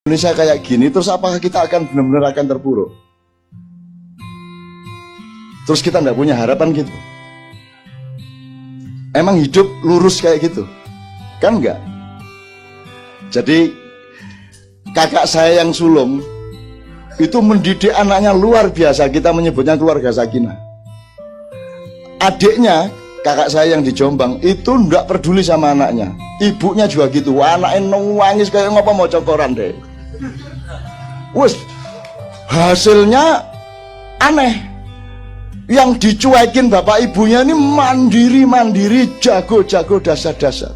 Indonesia kayak gini, terus apakah kita akan benar-benar akan terpuruk? Terus kita nggak punya harapan gitu? Emang hidup lurus kayak gitu? Kan enggak? Jadi kakak saya yang sulung itu mendidik anaknya luar biasa. Kita menyebutnya keluarga sakinah. Adiknya, kakak saya yang di Jombang, itu nggak peduli sama anaknya. Ibunya juga gitu. Anaknya nangis kayak ngapa mau cokoran deh. Wes, hasilnya aneh. Yang dicuekin bapak ibunya ini mandiri-mandiri, jago-jago, dasar-dasar.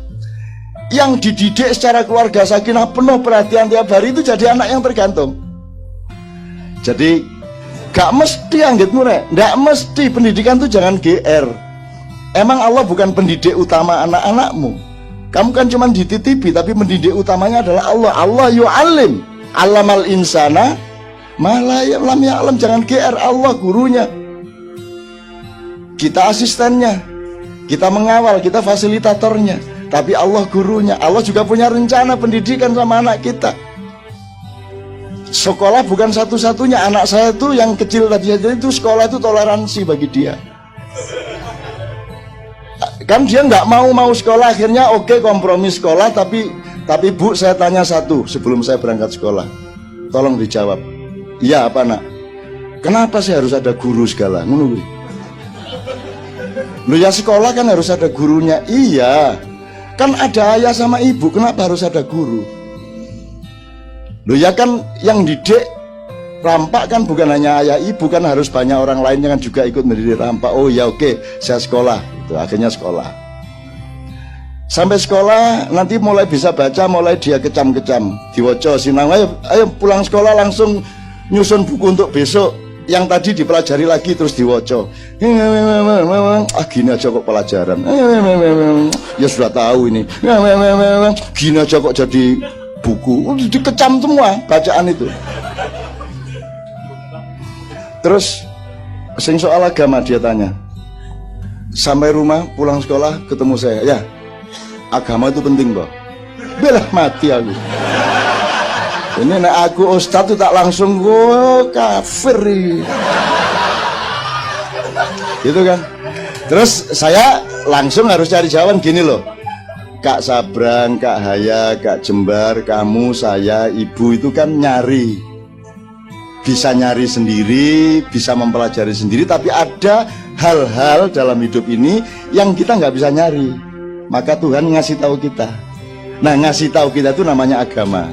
Yang dididik secara keluarga sakinah penuh perhatian tiap hari itu jadi anak yang tergantung. Jadi gak mesti anggitmu rek, gak mesti pendidikan itu jangan GR. Emang Allah bukan pendidik utama anak-anakmu. Kamu kan cuma dititipi, tapi pendidik utamanya adalah Allah. Allah yu'alim, alamal insana malayam lam ya'lam. Jangan GR, Allah gurunya, kita asistennya, kita mengawal, kita fasilitatornya, tapi Allah gurunya. Allah juga punya rencana pendidikan sama anak kita. Sekolah bukan satu-satunya. Anak saya tuh yang kecil tadi itu sekolah itu toleransi bagi dia. Kan dia nggak mau sekolah, akhirnya oke, kompromi sekolah. Tapi Bu, saya tanya satu sebelum saya berangkat sekolah, tolong dijawab. Iya apa nak? Kenapa sih harus ada guru segala? Menunggu. Lu ya sekolah kan harus ada gurunya. Iya, kan ada ayah sama ibu, kenapa harus ada guru? Lu ya kan yang didik rampak kan bukan hanya ayah ibu, kan harus banyak orang lain yang juga ikut mendidik rampak. Oh ya oke, saya sekolah. Itu akhirnya sekolah. Sampai sekolah nanti mulai bisa baca, mulai dia kecam-kecam, diwoco sinang. Ayo pulang sekolah langsung nyusun buku untuk besok. Yang tadi dipelajari lagi terus diwoco. Gini aja kok pelajaran. Ya sudah tahu ini. Gini aja kok jadi buku. Dikecam semua bacaan itu. Terus sing soal agama dia tanya. Sampai rumah pulang sekolah ketemu saya. Ya, agama itu penting, Mbak. Belah mati aku. Ini nek aku ustadz tuh tak langsung kafir gitu kan. Terus saya langsung harus cari jawaban gini loh. Kak Sabrang, Kak Haya, Kak Jembar, kamu, saya, ibu itu kan nyari. Bisa nyari sendiri, bisa mempelajari sendiri. Tapi ada hal-hal dalam hidup ini yang kita nggak bisa nyari. Maka Tuhan ngasih tahu kita. Nah, ngasih tahu kita itu namanya agama.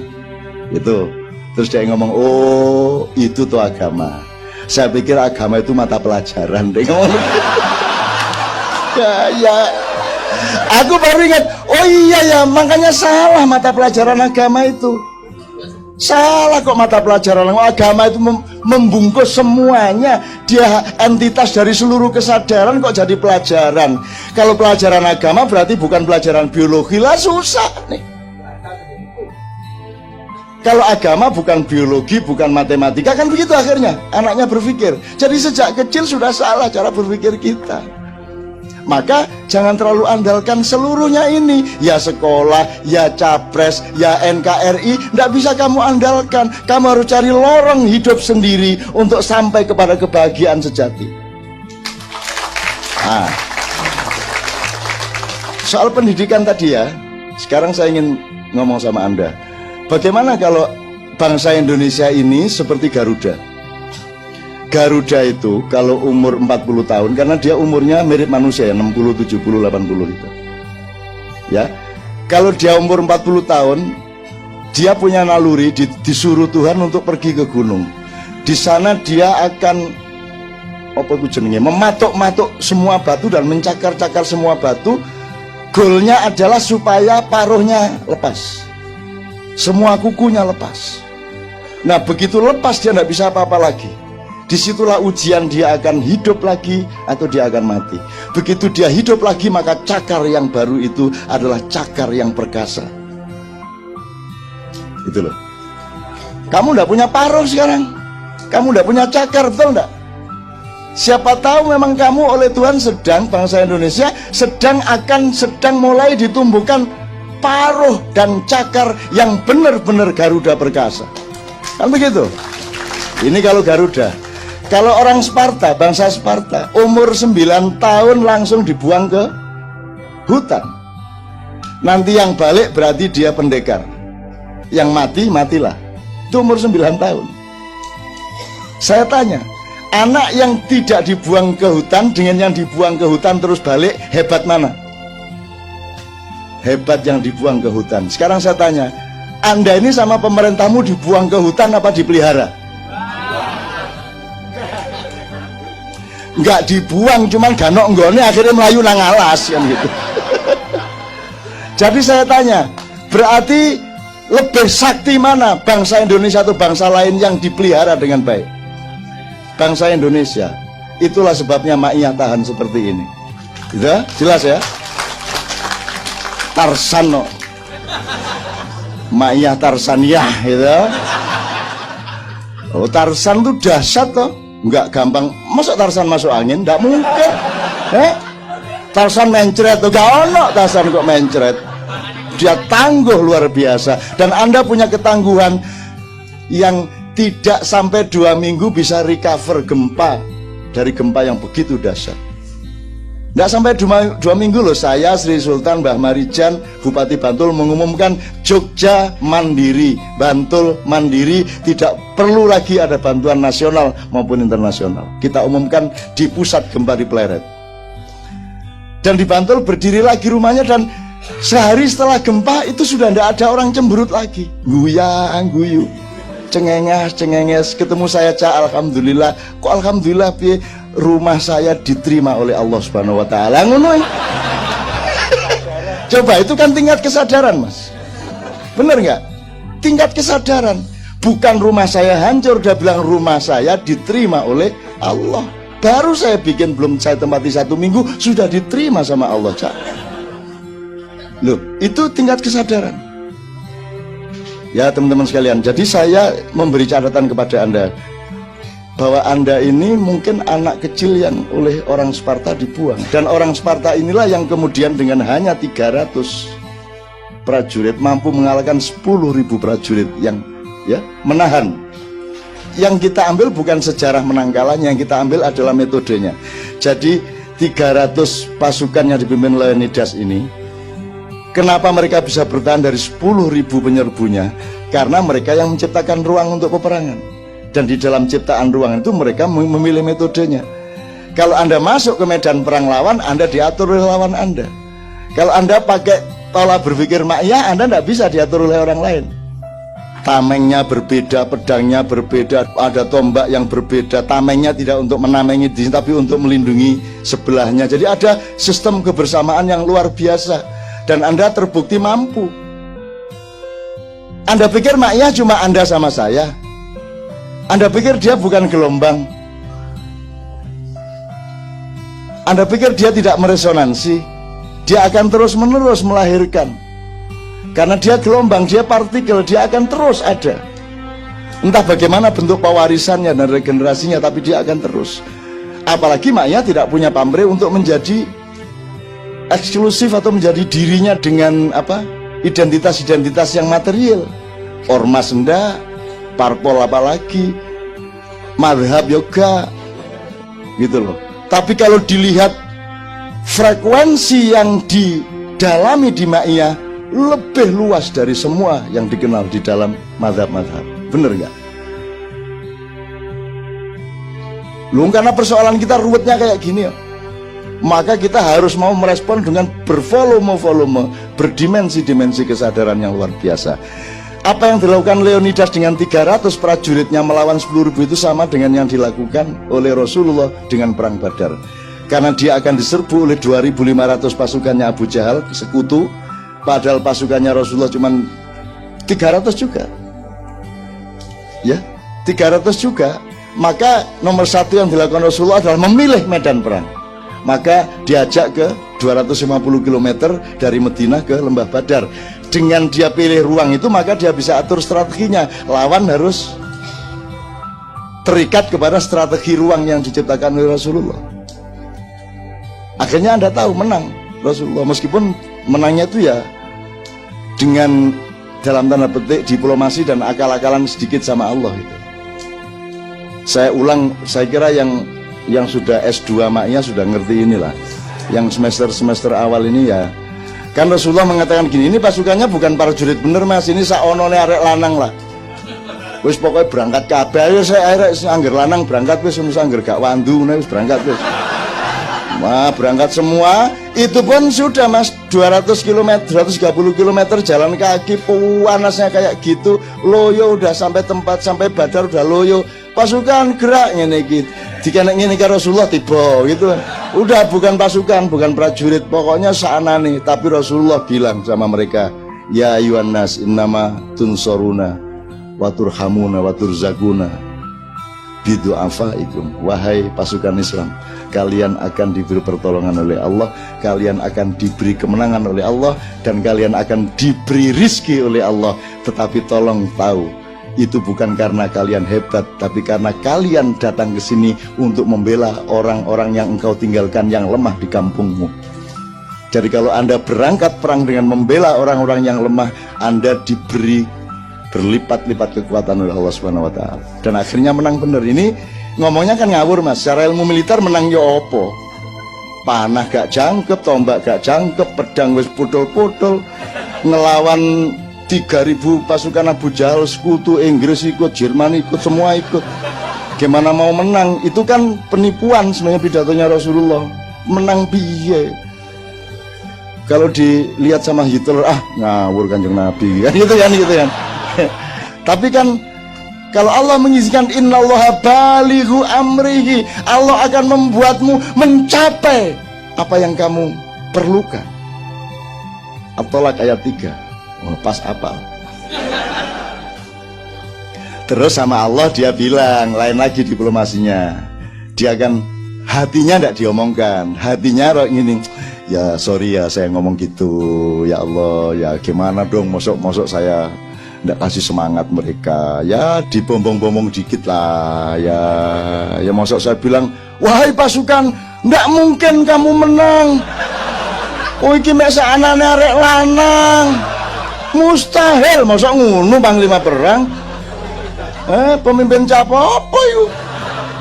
Itu terus dia ngomong, oh itu tuh agama. Saya pikir agama itu mata pelajaran. Dia ngomong ya aku baru ingat, oh iya ya, makanya salah mata pelajaran agama itu. Salah kok mata pelajaran agama itu membungkus semuanya. Dia entitas dari seluruh kesadaran kok jadi pelajaran. Kalau pelajaran agama berarti bukan pelajaran biologi lah, susah nih. Kalau agama bukan biologi, bukan matematika, kan begitu akhirnya anaknya berpikir. Jadi sejak kecil sudah salah cara berpikir kita. Maka jangan terlalu andalkan seluruhnya ini. Ya sekolah, ya capres, ya NKRI, tidak bisa kamu andalkan. Kamu harus cari lorong hidup sendiri untuk sampai kepada kebahagiaan sejati. Nah, soal pendidikan tadi ya, sekarang saya ingin ngomong sama Anda. Bagaimana kalau bangsa Indonesia ini seperti Garuda? Garuda itu kalau umur 40 tahun, karena dia umurnya mirip manusia ya, 60, 70, 80 gitu. Ya. Kalau dia umur 40 tahun, dia punya naluri, disuruh Tuhan untuk pergi ke gunung. Di sana dia akan mematuk-matuk semua batu dan mencakar-cakar semua batu. Goalnya adalah supaya paruhnya lepas. Semua kukunya lepas. Nah begitu lepas dia tidak bisa apa-apa lagi. Disitulah ujian, dia akan hidup lagi atau dia akan mati. Begitu dia hidup lagi, maka cakar yang baru itu adalah cakar yang perkasa. Itu loh. Kamu tidak punya paruh sekarang. Kamu tidak punya cakar, betul tidak? Siapa tahu memang kamu oleh Tuhan sedang, bangsa Indonesia sedang mulai ditumbuhkan paruh dan cakar yang benar-benar Garuda perkasa. Kan begitu? Ini kalau Garuda. Kalau orang Sparta, bangsa Sparta, umur 9 tahun langsung dibuang ke hutan. Nanti yang balik berarti dia pendekar. Yang mati, matilah. Itu umur 9 tahun. Saya tanya, anak yang tidak dibuang ke hutan dengan yang dibuang ke hutan terus balik, hebat mana? Hebat yang dibuang ke hutan. Sekarang saya tanya, Anda ini sama pemerintahmu dibuang ke hutan apa dipelihara? Enggak dibuang, cuman ganok nggone akhirnya melayu nang alas kan gitu. Jadi saya tanya, berarti lebih sakti mana bangsa Indonesia atau bangsa lain yang dipelihara dengan baik? Bangsa Indonesia. Itulah sebabnya Ma'iyah tahan seperti ini. Gitu? Jelas ya? Tarsan no. Ma'iyah Tarsaniyah gitu. Oh, Tarsan tuh dahsyat toh. Enggak gampang. Masa Tarsan masuk angin? Enggak mungkin. Tarsan mencret tuh. Gak ono Tarsan kok mencret. Dia tangguh luar biasa. Dan Anda punya ketangguhan yang tidak sampai 2 minggu bisa recover gempa. Dari gempa yang begitu dahsyat. Tidak sampai 2 minggu loh, saya Sri Sultan Mbah Marijan Bupati Bantul mengumumkan Jogja mandiri, Bantul mandiri, tidak perlu lagi ada bantuan nasional maupun internasional. Kita umumkan di pusat gempa di Pleret. Dan di Bantul berdiri lagi rumahnya, dan sehari setelah gempa itu sudah tidak ada orang cemberut lagi. Guyang guyu, cengenges, ketemu saya alhamdulillah. Kok alhamdulillah piye? Rumah saya diterima oleh Allah Subhanahu wa taala. Ngono. Coba, itu kan tingkat kesadaran, Mas. Bener nggak? Tingkat kesadaran. Bukan rumah saya hancur, dia bilang rumah saya diterima oleh Allah. Baru saya bikin, belum saya tempati 1 minggu sudah diterima sama Allah, Cak. Loh, itu tingkat kesadaran. Ya, teman-teman sekalian, jadi saya memberi catatan kepada Anda bahwa Anda ini mungkin anak kecil yang oleh orang Sparta dibuang. Dan orang Sparta inilah yang kemudian dengan hanya 300 prajurit mampu mengalahkan 10.000 prajurit yang menahan. Yang kita ambil bukan sejarah menang kalahnya, yang kita ambil adalah metodenya. Jadi 300 pasukan yang dipimpin Leonidas ini, kenapa mereka bisa bertahan dari 10.000 penyerbunya? Karena mereka yang menciptakan ruang untuk peperangan. Dan di dalam ciptaan ruang itu mereka memilih metodenya. Kalau Anda masuk ke medan perang lawan, Anda diatur oleh lawan Anda. Kalau Anda pakai pola berpikir Ma'iyah, Anda tidak bisa diatur oleh orang lain. Tamengnya berbeda, pedangnya berbeda, ada tombak yang berbeda. Tamengnya tidak untuk menamengi diri, tapi untuk melindungi sebelahnya. Jadi ada sistem kebersamaan yang luar biasa. Dan Anda terbukti mampu. Anda pikir Ma'iyah cuma Anda sama saya? Anda pikir dia bukan gelombang? Anda pikir dia tidak meresonansi? Dia akan terus-menerus melahirkan. Karena dia gelombang, dia partikel, dia akan terus ada. Entah bagaimana bentuk pewarisannya dan regenerasinya, tapi dia akan terus. Apalagi Ma'iyah tidak punya pamrih untuk menjadi eksklusif atau menjadi dirinya dengan identitas-identitas yang material. Ormas enggak, parpol apalagi, madhab yoga gitu loh. Tapi kalau dilihat frekuensi yang didalami di Ma'iyah lebih luas dari semua yang dikenal di dalam madhab-madhab. Bener nggak? Lu karena persoalan kita ruwetnya kayak gini ya, maka kita harus mau merespon dengan bervolume-volume, berdimensi-dimensi kesadaran yang luar biasa. Apa yang dilakukan Leonidas dengan 300 prajuritnya melawan 10.000 itu sama dengan yang dilakukan oleh Rasulullah dengan perang Badar. Karena dia akan diserbu oleh 2.500 pasukannya Abu Jahal, sekutu, padahal pasukannya Rasulullah cuma 300 juga. Ya, 300 juga. Maka nomor 1 yang dilakukan Rasulullah adalah memilih medan perang. Maka diajak ke 250 km dari Madinah ke Lembah Badar. Dengan dia pilih ruang itu, maka dia bisa atur strateginya. Lawan harus terikat kepada strategi ruang yang diciptakan oleh Rasulullah. Akhirnya Anda tahu menang Rasulullah, meskipun menangnya itu ya dengan dalam tanda petik diplomasi dan akal-akalan sedikit sama Allah itu. Saya ulang, saya kira yang sudah S2 maknya sudah ngerti inilah. Yang semester awal ini ya. Kan Rasulullah mengatakan gini, ini pasukannya bukan para jurid bener Mas, ini saonone arek lanang lah. Wis pokoknya berangkat kabeh, ayo saya arek angger lanang berangkat wis angger gak wandu wis berangkat wis. Wah, berangkat semua, itu pun sudah Mas 200 km, 230 km jalan kaki, panasnya kayak gitu, loyo udah sampai tempat, sampai Badar udah loyo. Pasukan gerak ngene iki. Dikenek ngene karo Rasulullah tiba gitu. Udah bukan pasukan, bukan prajurit, pokoknya saanane. Tapi Rasulullah bilang sama mereka, "Ya ayyuhan nas innama tunsoruna wa turhamuna wa turzaquna bidu'afaikum." Wahai pasukan Islam, kalian akan diberi pertolongan oleh Allah, kalian akan diberi kemenangan oleh Allah, dan kalian akan diberi rizki oleh Allah. Tetapi tolong tahu, itu bukan karena kalian hebat, tapi karena kalian datang ke sini untuk membela orang-orang yang engkau tinggalkan yang lemah di kampungmu. Jadi kalau Anda berangkat perang dengan membela orang-orang yang lemah, Anda diberi berlipat-lipat kekuatan oleh Allah Subhanahu wa taala. Dan akhirnya menang bener. Ini ngomongnya kan ngawur Mas. Secara ilmu militer menang yo opo? Panah gak jangkep, tombak gak jangkep, pedang wis putol-putol, ngelawan 3.000 pasukan Abu Jahal, sekutu Inggris ikut, Jerman ikut, semua ikut. Gimana mau menang? Itu kan penipuan sebenarnya pidatonya Rasulullah. Menang piye? Kalau dilihat sama Hitler, ngawur Kanjeng Nabi kan gitu kan. Tapi kan kalau Allah mengizinkan, innallaha balighu amrihi, Allah akan membuatmu mencapai apa yang kamu perlukan. At-Tolak ayat 3. Oh, pas apa? Terus sama Allah dia bilang, lain lagi diplomasinya. Dia kan hatinya tidak diomongkan, hatinya gini, ya sorry ya saya ngomong gitu, ya Allah, ya gimana dong, mosok saya tidak kasih semangat mereka, ya dibombong-bombong dikit lah, ya mosok saya bilang, wahai pasukan, tidak mungkin kamu menang. Oh iki mek sakjane arek lanang. Mustahil, masa ngono panglima perang. Pemimpin siapa apa yuk?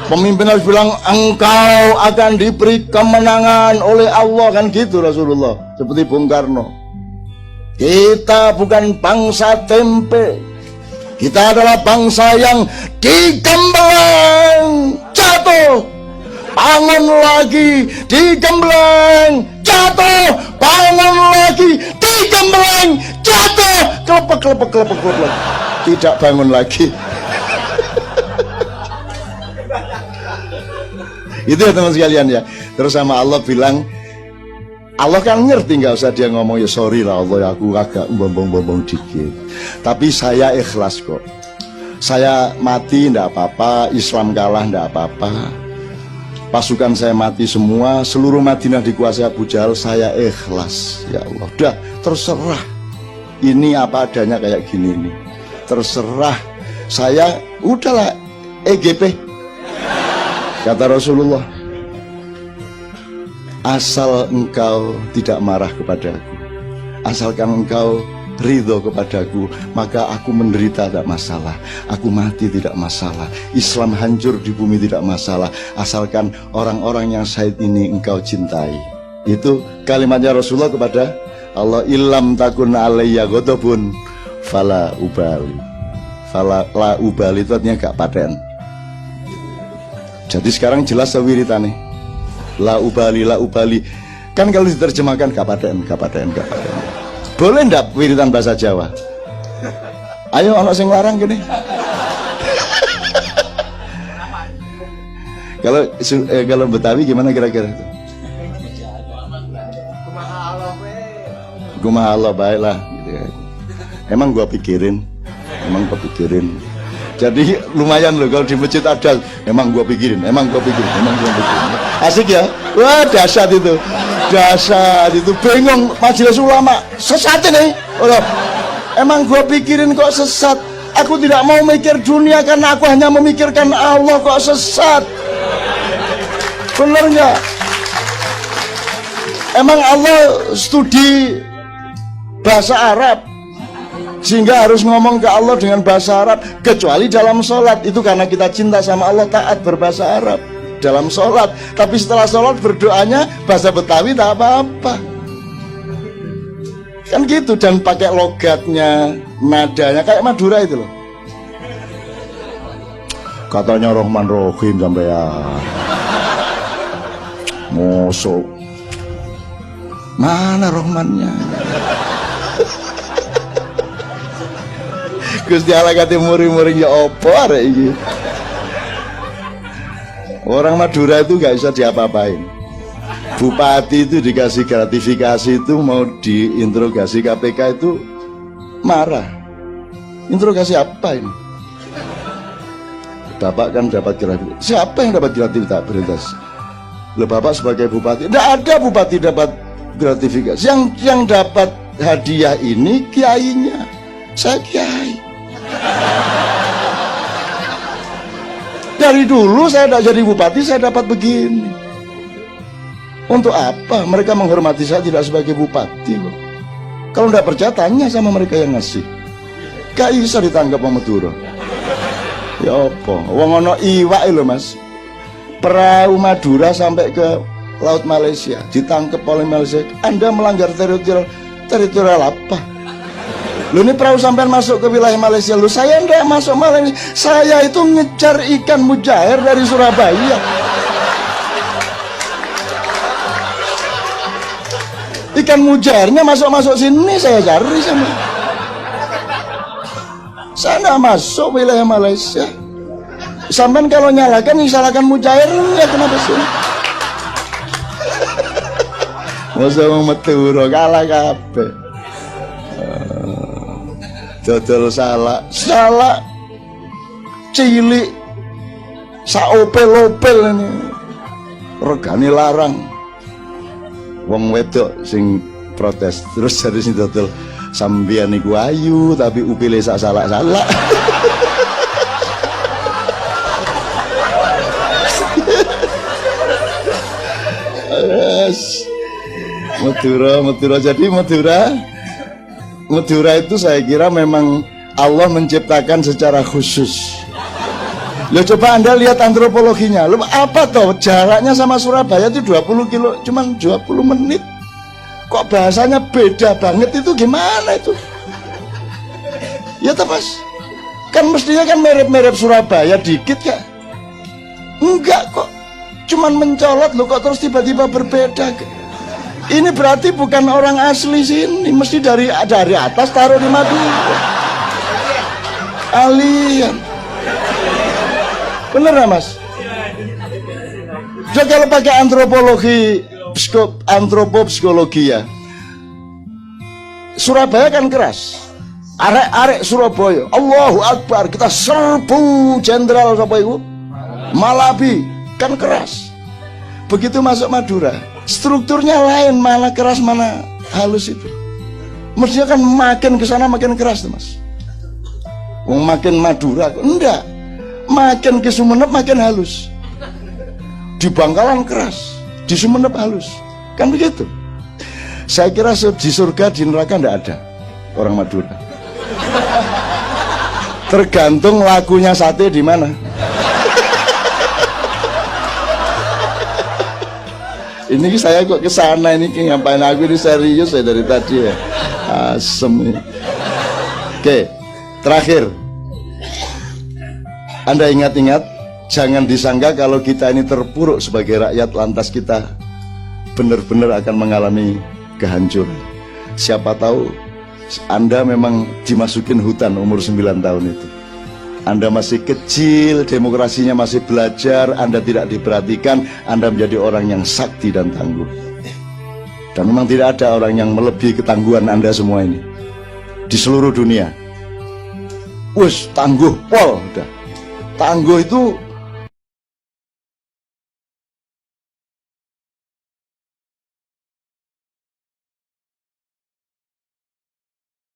Pemimpin harus bilang engkau akan diberi kemenangan oleh Allah, kan gitu Rasulullah. Seperti Bung Karno. Kita bukan bangsa tempe, kita adalah bangsa yang digembleng jatuh, bangun lagi, digembleng jatuh, bangun lagi, digembleng jatuh, kelepek, tidak bangun lagi. Itu ya teman sekalian ya. Terus sama Allah bilang, Allah kan ngerti, nggak usah dia ngomong, ya sorry lah Allah, ya aku agak bombong-bombong dikit, tapi saya ikhlas kok. Saya mati ndak apa-apa, Islam kalah ndak apa-apa, pasukan saya mati semua, seluruh Madinah dikuasai Abu Jahal, saya ikhlas ya Allah. Udah terserah, ini apa adanya kayak gini nih, terserah saya, udahlah EGP kata Rasulullah. Asal engkau tidak marah kepadaku, asalkan engkau ridho kepadaku, maka aku menderita tidak masalah, aku mati tidak masalah, Islam hancur di bumi tidak masalah, asalkan orang-orang yang syahid ini engkau cintai. Itu kalimatnya Rasulullah kepada Allah. Ilam takun alayya ghadabun fala ubali. La ubali itu artinya gak paten. Jadi sekarang jelas wiritane. La ubali, la ubali. Kan kalau diterjemahkan gak paten. Boleh ndak wiritan bahasa Jawa? Ayo anak sing larang gini. Kalau Betawi gimana kira-kira itu? Kumaha Allah baiklah gitu ya. Emang gua pikirin. Jadi lumayan loh kalau di masjid ada, emang gua pikirin. Asik ya? Wah dahsyat itu, bingung majelis ulama, sesat ini. Emang gua pikirin kok sesat. Aku tidak mau mikir dunia karena aku hanya memikirkan Allah, kok sesat. Bener nggak? Emang Allah studi bahasa Arab, sehingga harus ngomong ke Allah dengan bahasa Arab, kecuali dalam sholat. Itu karena kita cinta sama Allah, taat berbahasa Arab dalam sholat. Tapi setelah sholat berdoanya bahasa Betawi tak apa-apa, kan gitu. Dan pakai logatnya, nadanya kayak Madura itu loh. Katanya Rahman Rahim sampai ya mosok, mana Rahmannya? Gusti Allah kate muring-muring ya opo arek iki. Orang Madura itu gak bisa diapa-apain. Bupati itu dikasih gratifikasi itu mau diinterogasi KPK itu marah. Interogasi apa ini? Bapak kan dapat gratifikasi. Siapa yang dapat gratifikasi? Loh, Bapak sebagai bupati. Tidak ada bupati dapat gratifikasi. Yang dapat hadiah ini kiainya. Saya kiai. Dari dulu saya tidak jadi bupati, saya dapat begini. Untuk apa mereka menghormati saya tidak sebagai bupati loh? Kalau tidak percaya tanya sama mereka yang ngasih. Gak bisa ditangkap sama Madura. Ya apa? Wong ono iwak lho Mas. Perahu Madura sampai ke laut Malaysia, ditangkap oleh Malaysia. Anda melanggar teritorial apa? Lu ini perahu sampai masuk ke wilayah Malaysia. Lu, saya enggak masuk Malaysia. Saya itu ngejar ikan mujair dari Surabaya. Ikan mujairnya masuk sini saya cari sama. Saya enggak masuk wilayah Malaysia. Sampai kalau nyalakan salahkan mujair ya kenapa sih? Masa mau Madura kalah kabeh. Dodol salah cilik saopel-opel ini regane larang. Wong wedok sing protes terus dari sini dodol sambian niku ayu tapi upile sak salak-salak. Madura jadi Madura itu saya kira memang Allah menciptakan secara khusus. Lo coba Anda lihat antropologinya. Lo apa toh jaraknya sama Surabaya itu 20 kilo, cuman 20 menit. Kok bahasanya beda banget itu gimana itu? Ya toh Mas. Kan mestinya kan mirip-mirip Surabaya dikit ya. Enggak kok. Cuman mencolot lo kok terus tiba-tiba berbeda. Ini berarti bukan orang asli sini, mesti dari atas taruh di Madura. Alien. Bener ya Mas? Jadi kalau pakai antropopsikologi ya, Surabaya kan keras. Arek-arek Surabaya, Allahu Akbar, kita serbu jenderal apa itu? Malabi, kan keras. Begitu masuk Madura, strukturnya lain, mana keras mana halus itu. Mestinya kan makin kesana makin keras tuh Mas. Makin Madura, enggak. Makin ke Sumenep makin halus. Di Bangkalan keras, di Sumenep halus. Kan begitu. Saya kira di surga di neraka enggak ada orang Madura. Tergantung lakunya sate di mana. Ini saya kok kesana ini ngapain aku ini serius saya dari tadi ya. Asem ini. Oke, terakhir. Anda ingat-ingat, jangan disangka kalau kita ini terpuruk sebagai rakyat lantas kita benar-benar akan mengalami kehancuran. Siapa tahu Anda memang dimasukin hutan umur 9 tahun itu. Anda masih kecil, demokrasinya masih belajar, Anda tidak diperhatikan, Anda menjadi orang yang sakti dan tangguh. Dan memang tidak ada orang yang melebihi ketangguhan Anda semua ini di seluruh dunia. Wes tangguh pol udah. Tangguh itu